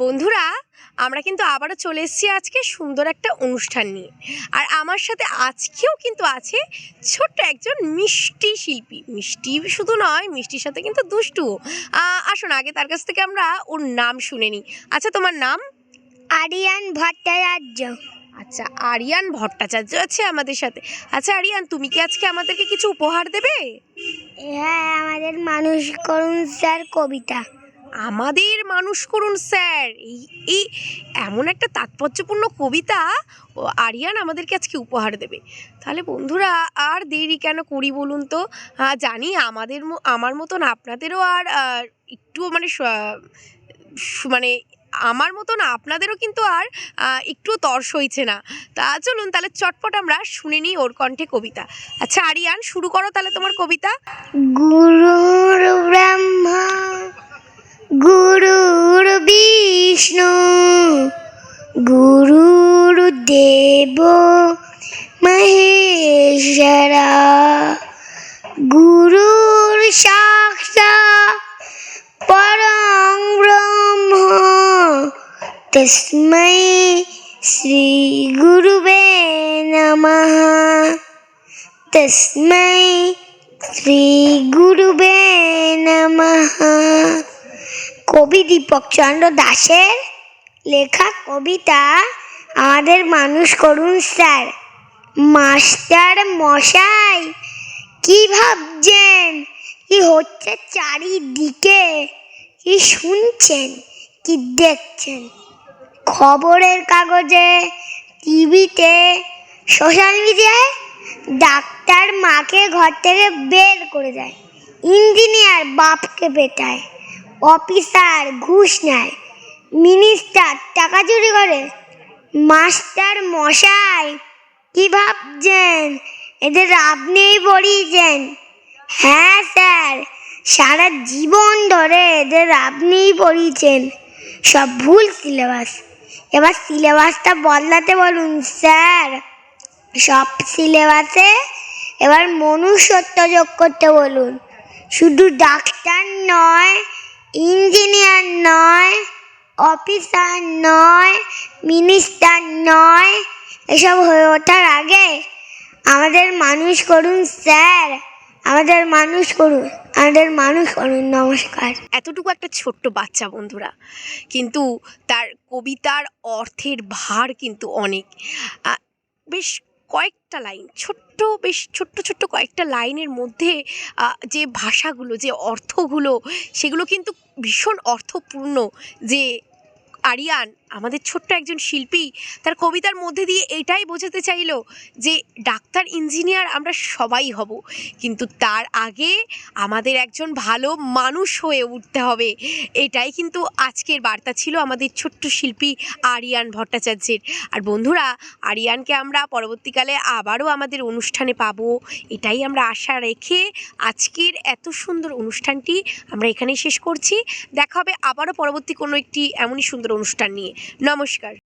বন্ধুরা, আমরা কিন্তু আবারও চলে এসেছি আজকে সুন্দর একটা অনুষ্ঠান নিয়ে। আর আমার সাথে আজকেও কিন্তু আছে ছোট্ট একজন মিষ্টি শিল্পী। মিষ্টি শুধু নয়, মিষ্টির সাথে কিন্তু দুষ্টুও। আসুন আগে তার কাছ থেকে আমরা ওর নাম শুনে নিই। আচ্ছা, তোমার নাম? আরিয়ান ভট্টাচার্য। আচ্ছা, আরিয়ান ভট্টাচার্য আছে আমাদের সাথে। আচ্ছা আরিয়ান, তুমি কি আজকে আমাদেরকে কিছু উপহার দেবে? হ্যাঁ, আমাদের মানুষ করুন স্যার কবিতা। আমাদের মানুষ করুন স্যার, এই এই এমন একটা তাৎপর্যপূর্ণ কবিতা আরিয়ান আমাদেরকে আজকে উপহার দেবে। তাহলে বন্ধুরা, আর দেরি কেন করি বলুন তো? জানি আমার মতন আপনাদেরও আর একটু মানে আমার মতন আপনাদেরও কিন্তু আর একটু তর্স হইছে না। তা চলুন তাহলে চটপট আমরা শুনে নিই ওর কণ্ঠে কবিতা। আচ্ছা আরিয়ান, শুরু করো তাহলে তোমার কবিতা। গুরুর ব্রহ্মা গুরুর বিষ্ণু গুরুর দেব মহেশ্বরা গুরুর সাক্ষাৎ পরং ব্রহ্ম তস্मै শ্রী গুরুবে নমঃ তস্मै শ্রী গুরুবে নমঃ। কবি দীপক চন্দ্র দাসের লেখা কবিতা আমাদের মানুষ করুন স্যার। মাস্টার মশাই, কি ভাবছেন? কি হচ্ছে চারিদিকে? কি শুনছেন? কি দেখছেন? খবরের কাগজে, টিভিতে, সোশ্যাল মিডিয়ায় ডাক্তার মাকে ঘর থেকে বের করে দেয়, ইঞ্জিনিয়ার বাপকে পেটায়, অফিসার ঘুষ নেয়, মিনিস্টার টাকা চুরি করে। মাস্টার মশাই, কি ভাবছেন? এদের আপনিই পড়িয়েছেন। হ্যাঁ স্যার, সারা জীবন ধরে এদের আপনিই পড়িয়েছেন। সব ভুল সিলেবাস, এবার সিলেবাসটা বদলাতে বলুন স্যার। সব সিলেবাসে এবার মনুষ্যত্ব যোগ করতে বলুন। শুধু ডাক্তার নয়, ইঞ্জিনিয়ার নয়, অফিসার নয়, মিনিস্টার নয়, এসব হয়ে ওঠার আগে আমাদের মানুষ করুন স্যার। আমাদের মানুষ করুন, আমাদের মানুষ করুন। নমস্কার। এতটুকু একটা ছোট্ট বাচ্চা বন্ধুরা, কিন্তু তার কবিতার অর্থের ভার কিন্তু অনেক। বেশ কয়েকটা লাইন, বেশ ছোট্ট ছোট্ট কয়েকটা লাইনের মধ্যে যে ভাষাগুলো, যে অর্থগুলো, সেগুলো কিন্তু ভীষণ অর্থপূর্ণ। যে আরিয়ান, আমাদের ছোট্ট একজন শিল্পী, তার কবিতার মধ্যে দিয়ে এটাই বোঝাতে চাইলো যে ডাক্তার ইঞ্জিনিয়ার আমরা সবাই হব, কিন্তু তার আগে আমাদের একজন ভালো মানুষ হয়ে উঠতে হবে। এটাই কিন্তু আজকের বার্তা ছিল আমাদের ছোট্ট শিল্পী আরিয়ান ভট্টাচার্যের। আর বন্ধুরা, আরিয়ানকে আমরা পরবর্তীকালে আবারও আমাদের অনুষ্ঠানে পাবো, এটাই আমরা আশা রেখে আজকের এত সুন্দর অনুষ্ঠানটি আমরা এখানেই শেষ করছি। দেখা হবে আবারও পরবর্তী কোনো একটি এমনই সুন্দর অনুষ্ঠান নিয়ে। নমস্কার।